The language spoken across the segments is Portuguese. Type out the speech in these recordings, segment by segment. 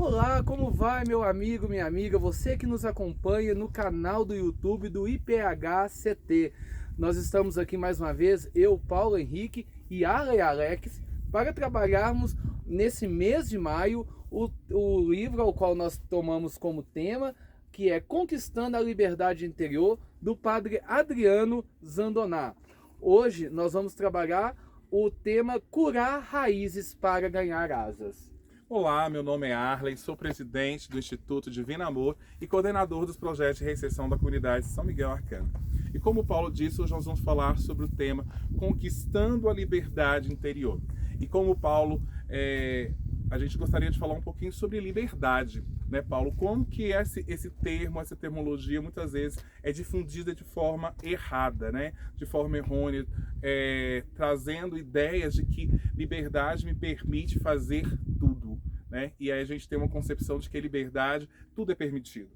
Olá, como vai, meu amigo, minha amiga? Você que nos acompanha no canal do YouTube do IPHCT. Nós estamos aqui mais uma vez, eu, Paulo Henrique e Alex, para trabalharmos nesse mês de maio o livro ao qual nós tomamos como tema, que é Conquistando a Liberdade Interior, do padre Adriano Zandoná. Hoje nós vamos trabalhar o tema Curar Raízes para Ganhar Asas. Olá, meu nome é Arley, sou presidente do Instituto Divino Amor e coordenador dos projetos de reinserção da comunidade de São Miguel Arcangel. E como o Paulo disse, hoje nós vamos falar sobre o tema Conquistando a Liberdade Interior. E como o Paulo, a gente gostaria de falar um pouquinho sobre liberdade, né, Paulo? Como que esse termo, essa terminologia, muitas vezes é difundida de forma errada, né? De forma errônea, trazendo ideias de que liberdade me permite fazer tudo, né? E aí a gente tem uma concepção de que liberdade, tudo é permitido.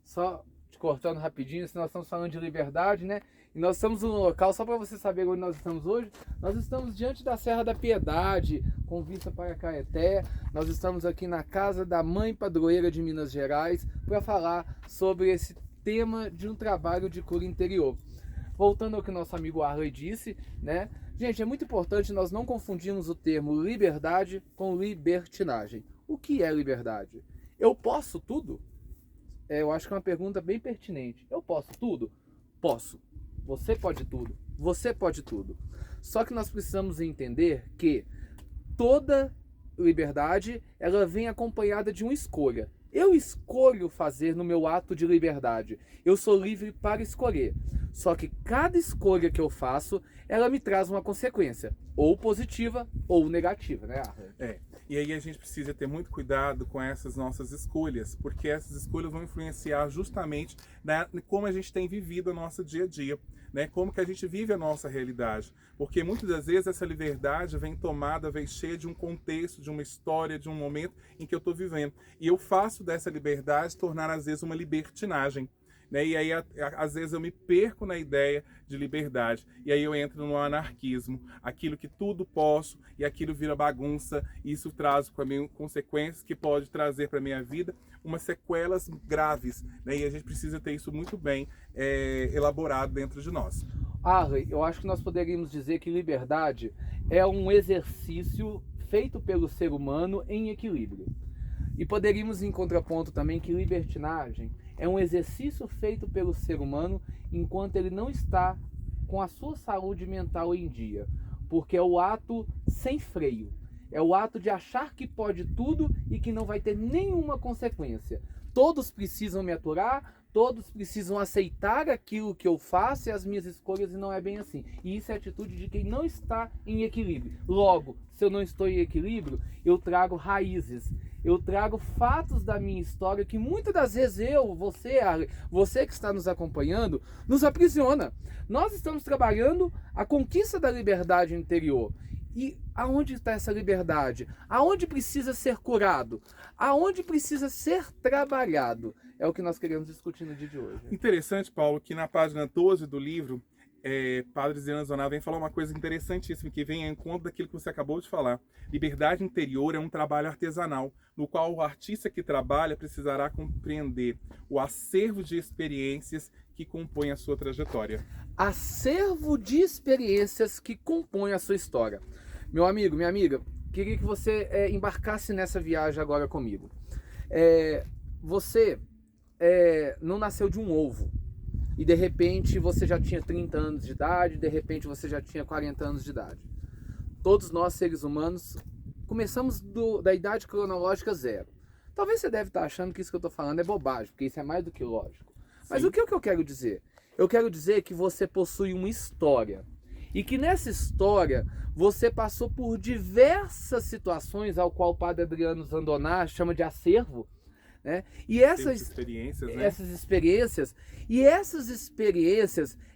Só te cortando rapidinho, se nós estamos falando de liberdade, né? E nós estamos no local, só para você saber onde nós estamos hoje, nós estamos diante da Serra da Piedade, com vista para Caeté. Nós estamos aqui na casa da mãe padroeira de Minas Gerais para falar sobre esse tema de um trabalho de cura interior. Voltando ao que nosso amigo Arley disse, né? Gente, é muito importante nós não confundirmos o termo liberdade com libertinagem. O que é liberdade? Eu posso tudo? Eu acho que é uma pergunta bem pertinente. Eu posso tudo? Posso. Você pode tudo. Você pode tudo. Só que nós precisamos entender que toda liberdade, ela vem acompanhada de uma escolha. Eu escolho fazer no meu ato de liberdade. Eu sou livre para escolher. Só que cada escolha que eu faço, ela me traz uma consequência, ou positiva ou negativa, né, Arley? E aí a gente precisa ter muito cuidado com essas nossas escolhas, porque essas escolhas vão influenciar justamente como a gente tem vivido o nosso dia a dia, né? Como que a gente vive a nossa realidade. Porque muitas das vezes essa liberdade vem cheia de um contexto, de uma história, de um momento em que eu estou vivendo. E eu faço dessa liberdade tornar às vezes uma libertinagem. Né? E aí, às vezes, eu me perco na ideia de liberdade. E aí eu entro no anarquismo. Aquilo que tudo posso e aquilo vira bagunça. E isso traz para mim consequências que pode trazer para a minha vida umas sequelas graves. Né? E a gente precisa ter isso muito bem elaborado dentro de nós. Arley, eu acho que nós poderíamos dizer que liberdade é um exercício feito pelo ser humano em equilíbrio. E poderíamos, em contraponto também, que libertinagem é um exercício feito pelo ser humano enquanto ele não está com a sua saúde mental em dia. Porque é o ato sem freio. É o ato de achar que pode tudo e que não vai ter nenhuma consequência. Todos precisam me aturar, todos precisam aceitar aquilo que eu faço e as minhas escolhas, e não é bem assim. E isso é a atitude de quem não está em equilíbrio. Logo, se eu não estou em equilíbrio, eu trago raízes. Eu trago fatos da minha história que muitas das vezes você que está nos acompanhando, nos aprisiona. Nós estamos trabalhando a conquista da liberdade interior. E aonde está essa liberdade? Aonde precisa ser curado? Aonde precisa ser trabalhado? É o que nós queremos discutir no dia de hoje. Interessante, Paulo, que na página 12 do livro, Padre Adriano Zandoná vem falar uma coisa interessantíssima, que vem em encontro daquilo que você acabou de falar. Liberdade interior é um trabalho artesanal, no qual o artista que trabalha precisará compreender o acervo de experiências que compõe a sua trajetória. Acervo de experiências que compõem a sua história. Meu amigo, minha amiga, queria que você embarcasse nessa viagem agora comigo. Você não nasceu de um ovo. E de repente você já tinha 30 anos de idade, de repente você já tinha 40 anos de idade. Todos nós, seres humanos, começamos da idade cronológica zero. Talvez você deve estar achando que isso que eu estou falando é bobagem, porque isso é mais do que lógico. Mas o que eu quero dizer? Eu quero dizer que você possui uma história. E que nessa história você passou por diversas situações, ao qual o padre Adriano Zandoná chama de acervo. Né? E essas experiências,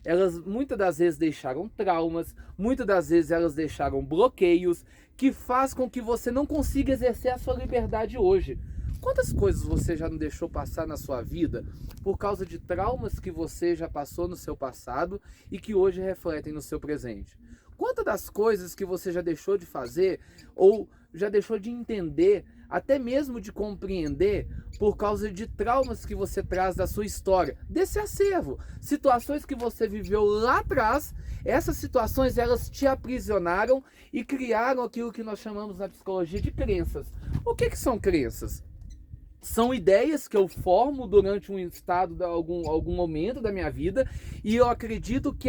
elas muitas das vezes deixaram traumas, muitas das vezes elas deixaram bloqueios, que faz com que você não consiga exercer a sua liberdade hoje. Quantas coisas você já não deixou passar na sua vida por causa de traumas que você já passou no seu passado e que hoje refletem no seu presente? Quantas das coisas que você já deixou de fazer ou já deixou de entender até mesmo de compreender por causa de traumas que você traz da sua história, desse acervo, situações que você viveu lá atrás. Essas situações, elas te aprisionaram e criaram aquilo que nós chamamos na psicologia de crenças. O que são crenças? São ideias que eu formo durante um estado, de algum momento da minha vida, e eu acredito que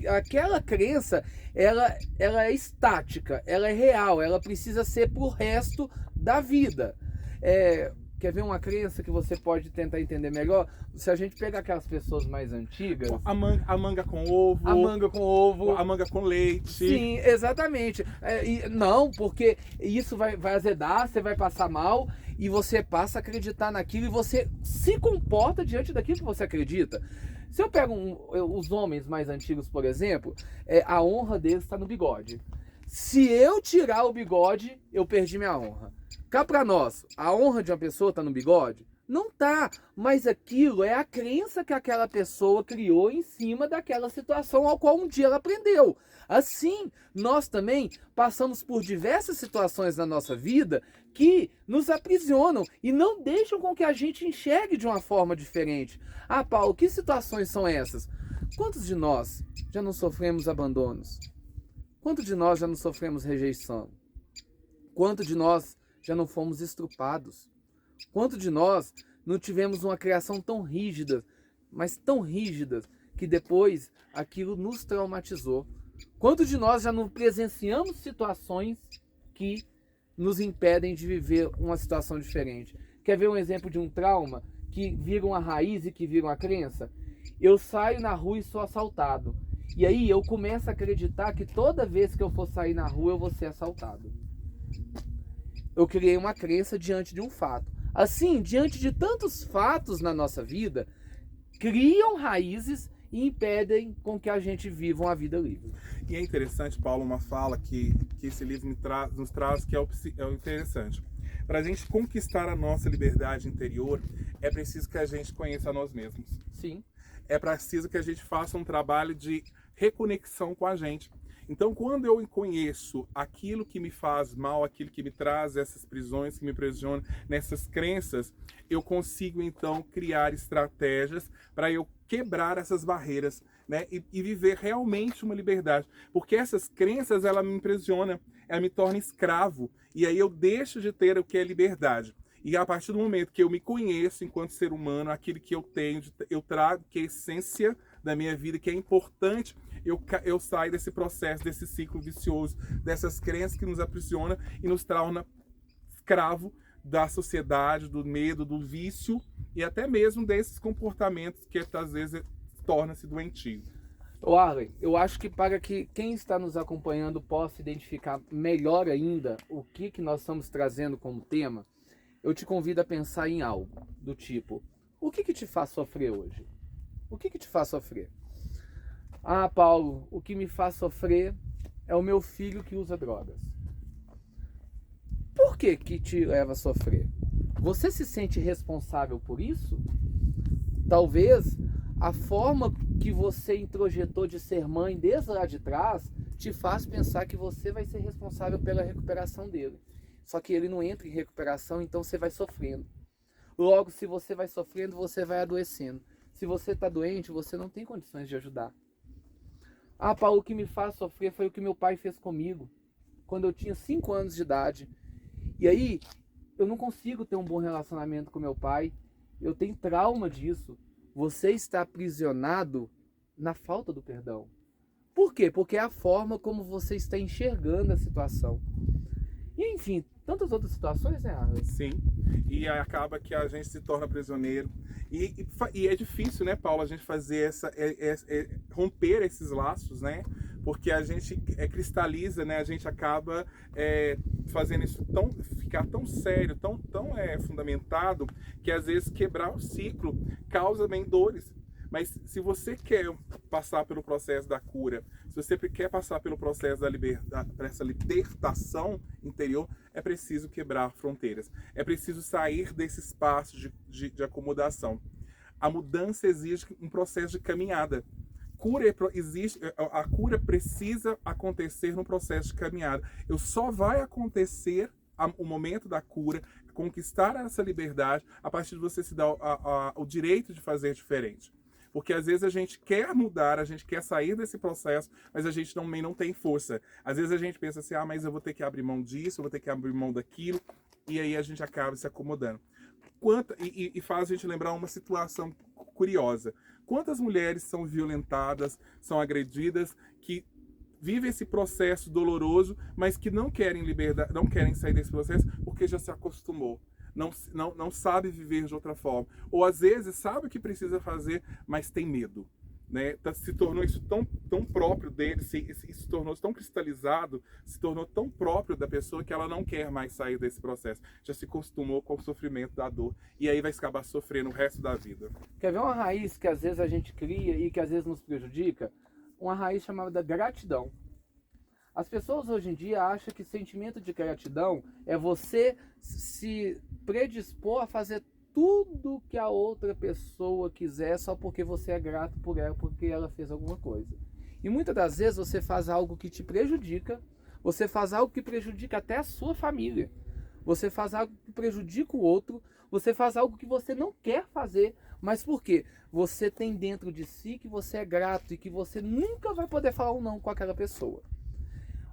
aquela crença, ela é estática, ela é real, ela precisa ser pro resto da vida. Quer ver uma crença que você pode tentar entender melhor? Se a gente pegar aquelas pessoas mais antigas... A manga com ovo. A manga com ovo. A manga com leite. Sim, exatamente. Não, porque isso vai azedar, você vai passar mal, e você passa a acreditar naquilo, e você se comporta diante daquilo que você acredita. Se eu pego os homens mais antigos, por exemplo, a honra deles está no bigode. Se eu tirar o bigode, eu perdi minha honra. Cá pra nós, a honra de uma pessoa tá no bigode? Não tá, mas aquilo é a crença que aquela pessoa criou em cima daquela situação ao qual um dia ela aprendeu. Assim, nós também passamos por diversas situações na nossa vida que nos aprisionam e não deixam com que a gente enxergue de uma forma diferente. Ah, Paulo, que situações são essas? Quantos de nós já não sofremos abandonos? Quantos de nós já não sofremos rejeição? Quantos de nós já não fomos estrupados? Quanto de nós não tivemos uma criação tão rígida, mas tão rígida, que depois aquilo nos traumatizou? Quanto de nós já não presenciamos situações que nos impedem de viver uma situação diferente? Quer ver um exemplo de um trauma que vira uma raiz e que vira uma crença? Eu saio na rua e sou assaltado. E aí eu começo a acreditar que toda vez que eu for sair na rua eu vou ser assaltado. Eu criei uma crença diante de um fato. Assim, diante de tantos fatos na nossa vida, criam raízes e impedem com que a gente viva uma vida livre. E é interessante, Paulo, uma fala que esse livro nos traz, que é o interessante. Para a gente conquistar a nossa liberdade interior, é preciso que a gente conheça a nós mesmos. Sim. É preciso que a gente faça um trabalho de reconexão com a gente. Então, quando eu conheço aquilo que me faz mal, aquilo que me traz essas prisões, que me aprisionam nessas crenças, eu consigo, então, criar estratégias para eu quebrar essas barreiras, né? E viver realmente uma liberdade. Porque essas crenças, ela me aprisiona, ela me torna escravo. E aí eu deixo de ter o que é liberdade. E a partir do momento que eu me conheço enquanto ser humano, aquilo que eu tenho, eu trago, que é a essência da minha vida, que é importante, eu saio desse processo, desse ciclo vicioso, dessas crenças que nos aprisiona e nos torna escravo da sociedade, do medo, do vício e até mesmo desses comportamentos que às vezes torna-se doentio. Arlen, eu acho que para que quem está nos acompanhando possa identificar melhor ainda o que nós estamos trazendo como tema, eu te convido a pensar em algo do tipo: o que te faz sofrer hoje? O que te faz sofrer? Ah, Paulo, o que me faz sofrer é o meu filho que usa drogas. Por que te leva a sofrer? Você se sente responsável por isso? Talvez a forma que você introjetou de ser mãe desde lá de trás te faz pensar que você vai ser responsável pela recuperação dele. Só que ele não entra em recuperação, então você vai sofrendo. Logo, se você vai sofrendo, você vai adoecendo. Se você está doente, você não tem condições de ajudar. Ah, Paulo, o que me faz sofrer foi o que meu pai fez comigo, quando eu tinha 5 anos de idade. E aí, eu não consigo ter um bom relacionamento com meu pai. Eu tenho trauma disso. Você está aprisionado na falta do perdão. Por quê? Porque é a forma como você está enxergando a situação. E, enfim, tantas outras situações, né, Arlen? Sim, e acaba que a gente se torna prisioneiro. E é difícil, né, Paulo, a gente fazer romper esses laços, né? Porque a gente cristaliza, né? A gente acaba fazendo isso ficar tão sério, tão fundamentado, que às vezes quebrar o ciclo causa bem dores. Mas se você quer passar pelo processo da cura, se você quer passar pelo processo dessa libertação interior, é preciso quebrar fronteiras. É preciso sair desse espaço de acomodação. A mudança exige um processo de caminhada. A cura precisa acontecer no processo de caminhada. Só vai acontecer o momento da cura, conquistar essa liberdade a partir de você se dar o direito de fazer diferente. Porque às vezes a gente quer mudar, a gente quer sair desse processo, mas a gente também não tem força. Às vezes a gente pensa assim, mas eu vou ter que abrir mão disso, eu vou ter que abrir mão daquilo, e aí a gente acaba se acomodando. E faz a gente lembrar uma situação curiosa. Quantas mulheres são violentadas, são agredidas, que vivem esse processo doloroso, mas que não querem liberdade, não querem sair desse processo porque já se acostumou. Não sabe viver de outra forma. Ou às vezes sabe o que precisa fazer, mas tem medo. Né? Se tornou isso tão próprio dele, se tornou tão cristalizado, se tornou tão próprio da pessoa que ela não quer mais sair desse processo. Já se acostumou com o sofrimento da dor e aí vai acabar sofrendo o resto da vida. Quer ver uma raiz que às vezes a gente cria e que às vezes nos prejudica? Uma raiz chamada gratidão. As pessoas hoje em dia acham que sentimento de gratidão é você se predispor a fazer tudo que a outra pessoa quiser só porque você é grato por ela, porque ela fez alguma coisa. E muitas das vezes você faz algo que te prejudica, você faz algo que prejudica até a sua família, você faz algo que prejudica o outro, você faz algo que você não quer fazer, mas por quê? Você tem dentro de si que você é grato e que você nunca vai poder falar um não com aquela pessoa.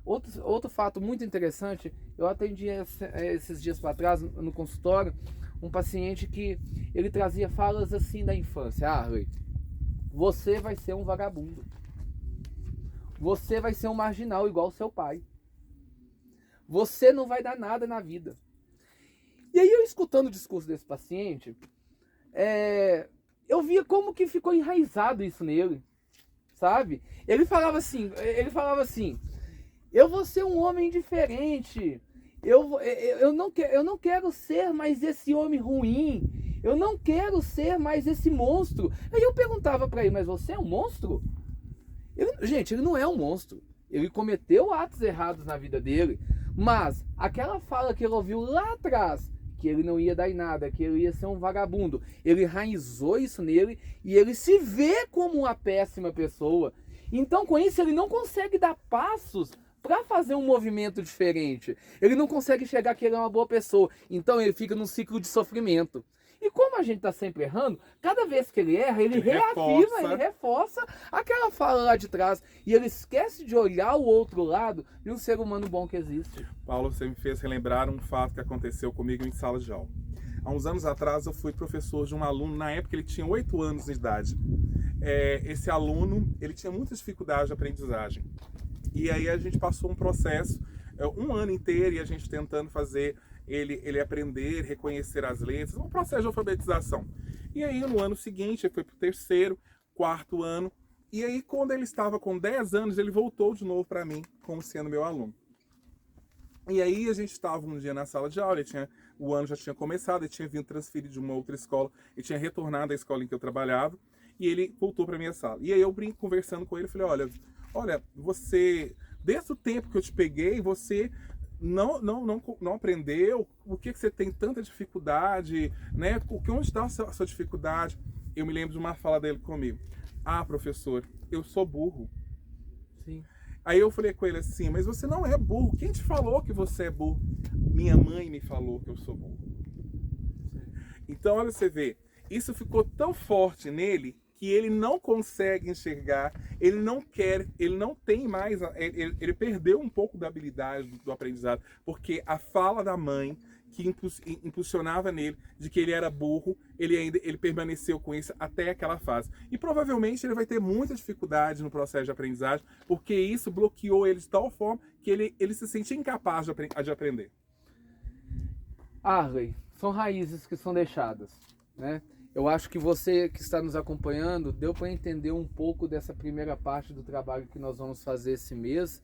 Outro fato muito interessante, eu atendi esses dias para trás no consultório um paciente que ele trazia falas assim da infância. Arley, você vai ser um vagabundo. Você vai ser um marginal igual seu pai. Você não vai dar nada na vida. E aí eu escutando o discurso desse paciente, eu via como que ficou enraizado isso nele, sabe? Ele falava assim, eu vou ser um homem diferente. Eu não quero ser mais esse homem ruim. Eu não quero ser mais esse monstro. Aí eu perguntava para ele, mas você é um monstro? Gente, ele não é um monstro. Ele cometeu atos errados na vida dele. Mas aquela fala que ele ouviu lá atrás, que ele não ia dar em nada, que ele ia ser um vagabundo, ele enraizou isso nele e ele se vê como uma péssima pessoa. Então com isso ele não consegue dar passos para fazer um movimento diferente. Ele não consegue chegar que ele é uma boa pessoa. Então ele fica num ciclo de sofrimento. E como a gente está sempre errando, cada vez que ele erra, ele reafirma, ele reforça aquela fala lá de trás. E ele esquece de olhar o outro lado de um ser humano bom que existe. Paulo, você me fez relembrar um fato que aconteceu comigo em sala de aula. Há uns anos atrás eu fui professor de um aluno, na época ele tinha 8 anos de idade. Esse aluno, ele tinha muita dificuldade de aprendizagem. E aí a gente passou um processo, um ano inteiro, e a gente tentando fazer ele aprender, reconhecer as letras, um processo de alfabetização. E aí no ano seguinte, ele foi para o 3º, 4º ano, e aí quando ele estava com 10 anos, ele voltou de novo para mim, como sendo meu aluno. E aí a gente estava um dia na sala de aula, o ano já tinha começado, ele tinha vindo transferido de uma outra escola, ele tinha retornado à escola em que eu trabalhava, e ele voltou para minha sala. E aí eu conversando com ele, falei, olha, você, desde o tempo que eu te peguei, você não aprendeu, por que você tem tanta dificuldade, né? Onde está a sua dificuldade? Eu me lembro de uma fala dele comigo. Professor, eu sou burro. Sim. Aí eu falei com ele assim, mas você não é burro. Quem te falou que você é burro? Minha mãe me falou que eu sou burro. Sim. Então, olha, você vê, isso ficou tão forte nele que ele não consegue enxergar, ele não quer, ele não tem mais, ele perdeu um pouco da habilidade do aprendizado, porque a fala da mãe que impulsionava nele de que ele era burro, ele permaneceu com isso até aquela fase. E provavelmente ele vai ter muita dificuldade no processo de aprendizagem, porque isso bloqueou ele de tal forma que ele se sente incapaz de aprender. Arley, são raízes que são deixadas, né? Eu acho que você que está nos acompanhando deu para entender um pouco dessa primeira parte do trabalho que nós vamos fazer esse mês.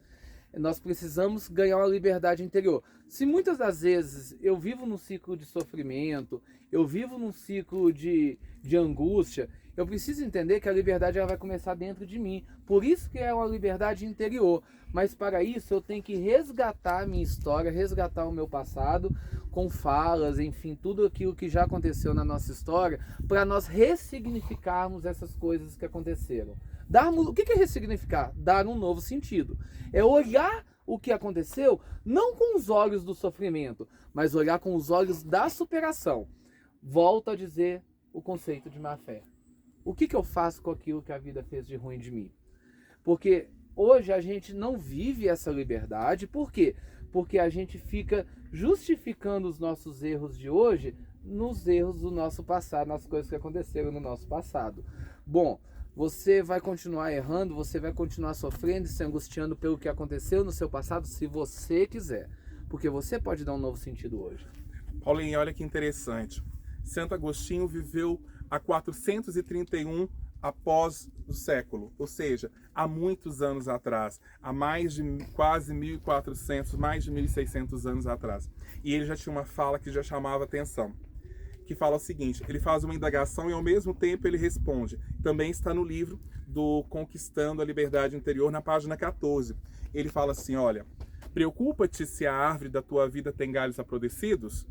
Nós precisamos ganhar uma liberdade interior. Se muitas das vezes eu vivo num ciclo de sofrimento, eu vivo num ciclo de angústia, eu preciso entender que a liberdade ela vai começar dentro de mim. Por isso que é uma liberdade interior. Mas para isso eu tenho que resgatar a minha história, resgatar o meu passado, com falas, enfim, tudo aquilo que já aconteceu na nossa história, para nós ressignificarmos essas coisas que aconteceram. O que é ressignificar? Dar um novo sentido. É olhar o que aconteceu, não com os olhos do sofrimento, mas olhar com os olhos da superação. Volto a dizer o conceito de má fé. O que eu faço com aquilo que a vida fez de ruim de mim? Porque hoje a gente não vive essa liberdade. Por quê? Porque a gente fica justificando os nossos erros de hoje nos erros do nosso passado, nas coisas que aconteceram no nosso passado. Bom, você vai continuar errando, você vai continuar sofrendo e se angustiando pelo que aconteceu no seu passado, se você quiser. Porque você pode dar um novo sentido hoje. Paulinho, olha que interessante. Santo Agostinho viveu há 431 após o século, ou seja, há muitos anos atrás, há mais de quase 1.400, mais de 1.600 anos atrás. E ele já tinha uma fala que já chamava atenção, que fala o seguinte: ele faz uma indagação e ao mesmo tempo ele responde. Também está no livro do Conquistando a Liberdade Interior, na página 14. Ele fala assim: olha, preocupa-te se a árvore da tua vida tem galhos apodrecidos?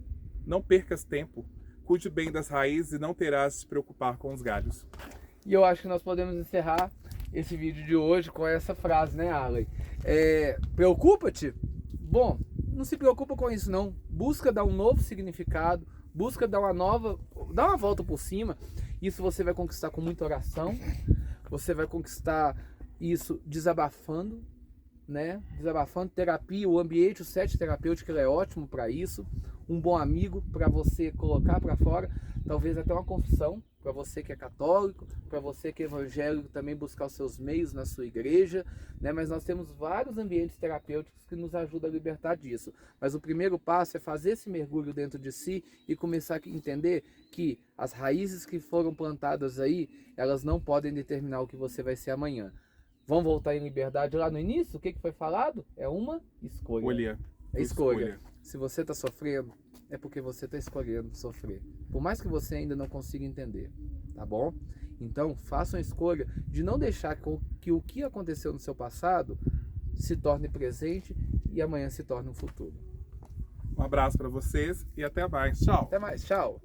Não percas tempo. Cuide bem das raízes e não terás de se preocupar com os galhos. E eu acho que nós podemos encerrar esse vídeo de hoje com essa frase, né, Arley? Preocupa-te? Bom, não se preocupa com isso não. Busca dar um novo significado, busca dar uma volta por cima. Isso você vai conquistar com muita oração. Você vai conquistar isso desabafando, né? Desabafando, terapia, o ambiente, o set terapêutico, ele é ótimo para isso. Um bom amigo para você colocar para fora, talvez até uma confissão para você que é católico, para você que é evangélico, também buscar os seus meios na sua igreja, né? Mas nós temos vários ambientes terapêuticos que nos ajudam a libertar disso. Mas o primeiro passo é fazer esse mergulho dentro de si e começar a entender que as raízes que foram plantadas aí, elas não podem determinar o que você vai ser amanhã. Vamos voltar em liberdade lá no início? O que foi falado? É uma escolha. É escolha. Se você está sofrendo, é porque você está escolhendo sofrer. Por mais que você ainda não consiga entender, tá bom? Então, faça uma escolha de não deixar que o que aconteceu no seu passado se torne presente e amanhã se torne um futuro. Um abraço para vocês e até mais. Tchau. Até mais. Tchau.